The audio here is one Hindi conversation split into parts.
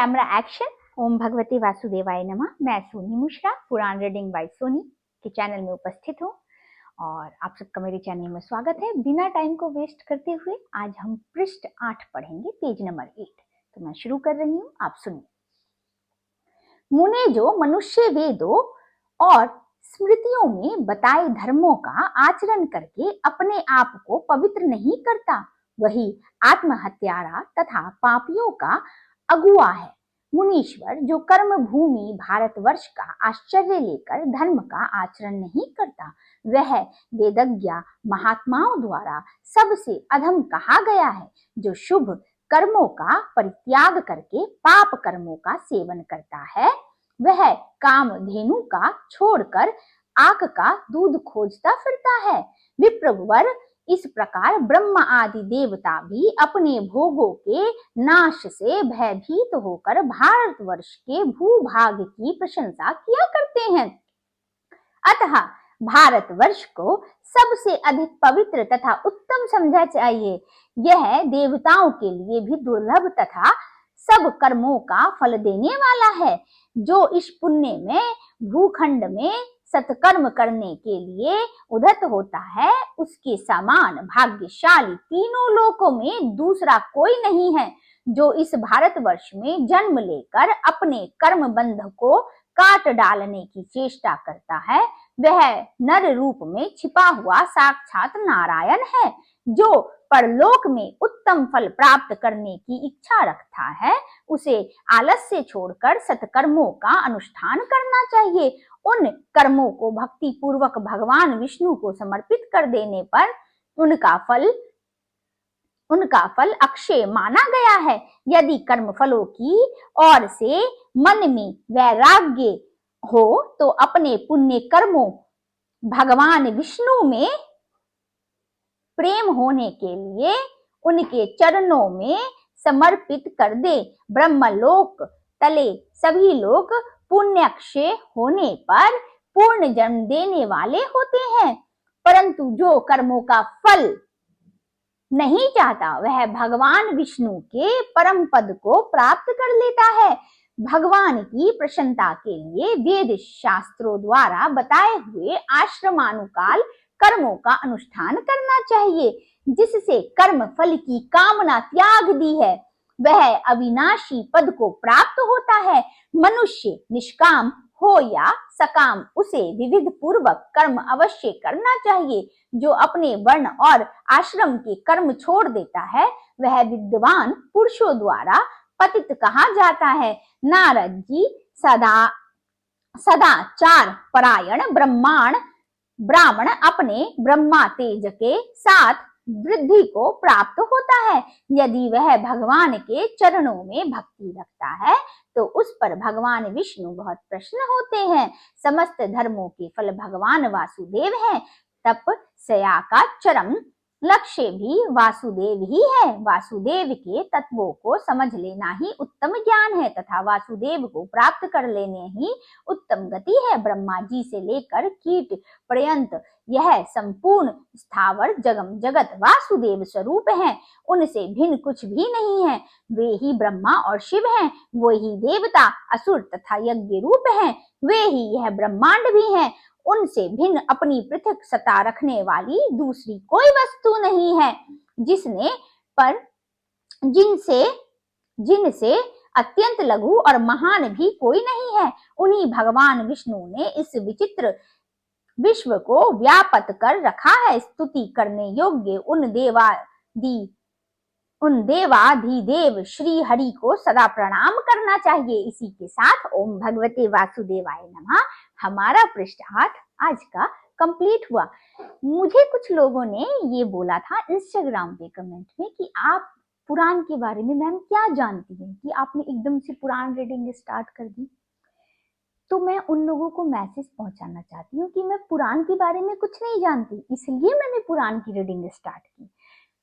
Camera action. ओम भगवते वासुदेवाय नमः। मैं सोनी मिश्रा पुराण रीडिंग बाय सोनी के चैनल में उपस्थित हूँ और आप सबका मेरे चैनल में स्वागत है। बिना टाइम को वेस्ट करते हुए आज हम पृष्ठ 8 पढ़ेंगे, पेज नंबर 8। तो मैं शुरू कर रही हूँ, आप सुनिए। मुने जो मनुष्य वेदों और स्मृतियों में बताए धर्मों का आचरण करके अपने आप को पवित्र नहीं करता, वही आत्महत्यारा तथा पापियों का अगुआ है। मुनीश्वर जो कर्म भूमि भारतवर्ष का आश्चर्य लेकर धर्म का आचरण नहीं करता, वह वेदज्ञ महात्माओं द्वारा सबसे अधम कहा गया है। जो शुभ कर्मों का परित्याग करके पाप कर्मों का सेवन करता है, वह कामधेनु का छोड़कर आक का दूध खोजता फिरता है। विप्रवर, इस प्रकार ब्रह्मा आदि देवता भी अपने भोगों के नाश से भयभीत होकर भारतवर्ष के भूभाग की प्रशंसा किया करते हैं। अतः भारतवर्ष को सबसे अधिक पवित्र तथा उत्तम समझा चाहिए। यह देवताओं के लिए भी दुर्लभ तथा सब कर्मों का फल देने वाला है। जो इस पुण्य में भूखंड में सत्कर्म करने के लिए उद्यत होता है, उसके समान भाग्यशाली तीनों लोकों में दूसरा कोई नहीं है। जो इस भारतवर्ष में जन्म लेकर अपने कर्म बंध को काट डालने की चेष्टा करता है, वह नर रूप में छिपा हुआ साक्षात नारायण है। जो परलोक में उत्तम फल प्राप्त करने की इच्छा रखता है, उसे आलस्य छोड़कर सत्कर्मों का अनुष्ठान करना चाहिए। उन कर्मों को भक्ति पूर्वक भगवान विष्णु को समर्पित कर देने पर उनका फल अक्षय माना गया है। यदि कर्म फलों की ओर से मन में वैराग्य हो तो अपने पुण्य कर्मों भगवान विष्णु में प्रेम होने के लिए उनके चरणों में समर्पित कर दे। ब्रह्मलोक तले सभी लोग पुण्यक्षय होने पर पूर्ण जन्म देने वाले होते हैं, परंतु जो कर्मों का फल नहीं चाहता, वह भगवान विष्णु के परम पद को प्राप्त कर लेता है। भगवान की प्रसन्नता के लिए वेद शास्त्रों द्वारा बताए हुए आश्रमानुकाल कर्मों का अनुष्ठान करना चाहिए। जिससे कर्म फल की कामना त्याग दी है, वह अविनाशी पद को प्राप्त होता है। मनुष्य निष्काम हो या सकाम, उसे विविध पूर्वक कर्म अवश्य करना चाहिए। जो अपने वर्ण और आश्रम के कर्म छोड़ देता है, वह विद्वान पुरुषों द्वारा पतित कहा जाता है। नारद जी सदाचार परायण ब्राह्मण अपने ब्रह्मा तेज के साथ वृद्धि को प्राप्त होता है। यदि वह भगवान के चरणों में भक्ति रखता है तो उस पर भगवान विष्णु बहुत प्रसन्न होते हैं। समस्त धर्मों के फल भगवान वासुदेव हैं। तपस्या का चरम लक्ष्य भी वासुदेव ही है। वासुदेव के तत्वों को समझ लेना ही उत्तम ज्ञान है तथा वासुदेव को प्राप्त कर लेने ही उत्तम गति है। ब्रह्मा जी से लेकर कीट पर्यंत यह संपूर्ण स्थावर जगम जगत वासुदेव स्वरूप हैं। उनसे भिन्न कुछ भी नहीं है। वे ही ब्रह्मा और शिव हैं। वो ही देवता, असुर तथा यज्ञ रूप हैं। वे ही यह ब्रह्मांड भी हैं। उनसे भिन्न अपनी पृथक सत्ता रखने वाली दूसरी कोई वस्तु नहीं है। जिनसे अत्यंत लघु और महान भी कोई नहीं है। उन्हीं भगवान विष्णु ने इस विचित्र विश्व को व्यापत कर रखा है। स्तुति करने योग्य उन देवाधिदेव श्री हरि को सदा प्रणाम करना चाहिए। इसी के साथ ओम भगवते वासुदेवाय नमः हमारा पृष्ठ 8 आज का कंप्लीट हुआ। मुझे कुछ लोगों ने ये बोला था इंस्टाग्राम पे कमेंट में कि आप पुराण के बारे में मैम क्या जानती हैं कि आपने एकदम से पुराण रीडिंग स्टार्ट कर दी। तो मैं उन लोगों को मैसेज पहुंचाना चाहती हूँ कि मैं पुराण के बारे में कुछ नहीं जानती, इसलिए मैंने पुराण की रीडिंग स्टार्ट की।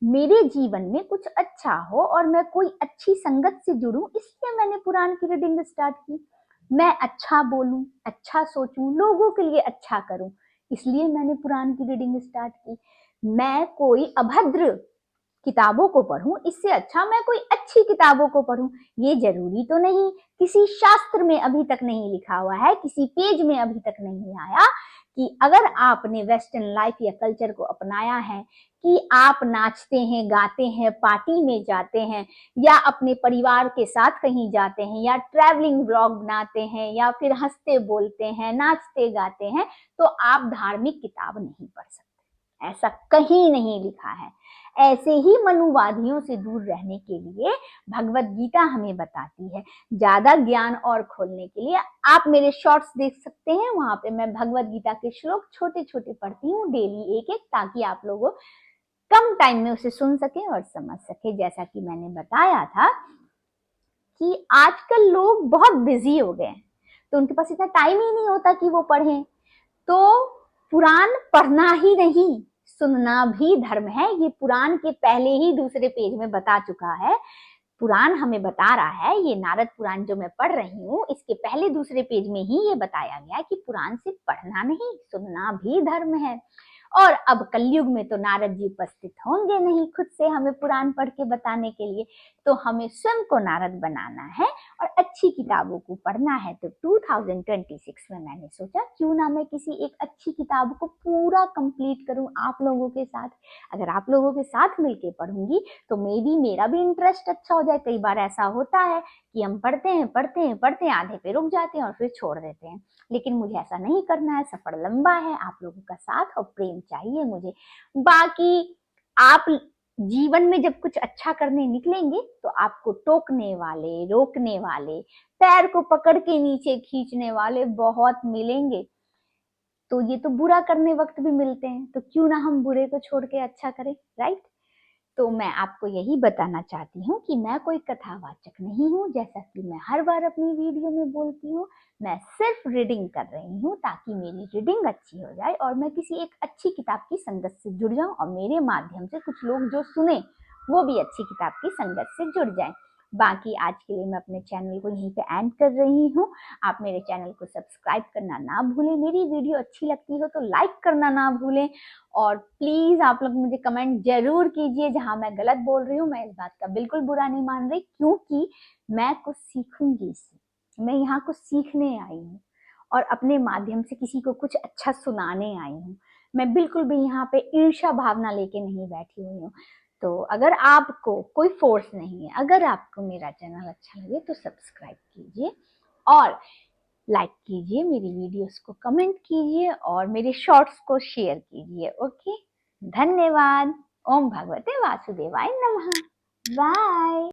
मेरे जीवन में कुछ अच्छा हो और मैं कोई अच्छी संगत से जुड़ूं, इसलिए मैंने पुराण की रीडिंग स्टार्ट की। मैं अच्छा बोलूं, अच्छा सोचूं, लोगों के लिए अच्छा करूं, इसलिए मैंने पुराण की रीडिंग स्टार्ट की। मैं कोई अभद्र किताबों को पढूं, इससे अच्छा मैं कोई अच्छी किताबों को पढूं। ये जरूरी तो नहीं, किसी शास्त्र में अभी तक नहीं लिखा हुआ है, किसी पेज में अभी तक नहीं आया कि अगर आपने वेस्टर्न लाइफ या कल्चर को अपनाया है कि आप नाचते हैं, गाते हैं, पार्टी में जाते हैं, या अपने परिवार के साथ कहीं जाते हैं, या ट्रैवलिंग व्लॉग बनाते हैं, या फिर हंसते बोलते हैं, नाचते गाते हैं, तो आप धार्मिक किताब नहीं पढ़ सकते। ऐसा कहीं नहीं लिखा है। ऐसे ही मनुवादियों से दूर रहने के लिए भगवत गीता हमें बताती है। ज्यादा ज्ञान और खोलने के लिए आप मेरे शॉर्ट्स देख सकते हैं, वहां पे मैं भगवत गीता के श्लोक छोटे छोटे पढ़ती हूँ डेली एक एक, ताकि आप लोगों कम टाइम में उसे सुन सके और समझ सके। जैसा कि मैंने बताया था कि आजकल लोग बहुत बिजी हो गए हैं, तो उनके पास इतना टाइम ही नहीं होता कि वो पढ़ें। तो पुराण पढ़ना ही नहीं, सुनना भी धर्म है। ये पुराण के पहले ही दूसरे पेज में बता चुका है। पुराण हमें बता रहा है, ये नारद पुराण जो मैं पढ़ रही हूँ, इसके पहले दूसरे पेज में ही ये बताया गया है कि पुराण सिर्फ पढ़ना नहीं, सुनना भी धर्म है। और अब कलयुग में तो नारद जी उपस्थित होंगे नहीं खुद से हमें पुराण पढ़ के बताने के लिए, तो हमें स्वयं को नारद बनाना है और अच्छी किताबों को पढ़ना है। तो 2026 में मैंने सोचा क्यों ना मैं किसी एक अच्छी किताब को पूरा कंप्लीट करूं आप लोगों के साथ। अगर आप लोगों के साथ मिलके पढ़ूंगी तो मेरा भी इंटरेस्ट अच्छा हो जाए। कई बार ऐसा होता है कि हम पढ़ते हैं, आधे पे रुक जाते हैं और फिर छोड़ देते हैं, लेकिन मुझे ऐसा नहीं करना है। सफर लंबा है, आप लोगों का साथ और प्रेम चाहिए मुझे। बाकी आप जीवन में जब कुछ अच्छा करने निकलेंगे तो आपको टोकने वाले, रोकने वाले, पैर को पकड़ के नीचे खींचने वाले बहुत मिलेंगे। तो ये तो बुरा करने वक्त भी मिलते हैं, तो क्यों ना हम बुरे को छोड़ के अच्छा करें, राइट। तो मैं आपको यही बताना चाहती हूँ कि मैं कोई कथावाचक नहीं हूँ, जैसा कि मैं हर बार अपनी वीडियो में बोलती हूँ। मैं सिर्फ रीडिंग कर रही हूँ ताकि मेरी रीडिंग अच्छी हो जाए और मैं किसी एक अच्छी किताब की संगत से जुड़ जाऊं और मेरे माध्यम से कुछ लोग जो सुने वो भी अच्छी किताब की संगत से जुड़ जाएं। बाकी आज के लिए मैं अपने चैनल को यहीं पे एंड कर रही हूँ। आप मेरे चैनल को सब्सक्राइब करना ना भूलें, मेरी वीडियो अच्छी लगती हो तो लाइक करना ना भूलें, और प्लीज आप लोग मुझे कमेंट जरूर कीजिए जहां मैं गलत बोल रही हूँ। मैं इस बात का बिल्कुल बुरा नहीं मान रही, क्योंकि मैं कुछ सीखूंगी इससे। मैं यहाँ कुछ सीखने आई हूँ और अपने माध्यम से किसी को कुछ अच्छा सुनाने आई हूँ। मैं बिल्कुल भी यहाँ पे ईर्ष्या भावना लेके नहीं बैठी हुई हूँ। तो अगर आपको कोई फोर्स नहीं है, अगर आपको मेरा चैनल अच्छा लगे तो सब्सक्राइब कीजिए और लाइक कीजिए, मेरी वीडियोस को कमेंट कीजिए और मेरे शॉर्ट्स को शेयर कीजिए। ओके, धन्यवाद। ओम भगवते वासुदेवाय नमः। बाय।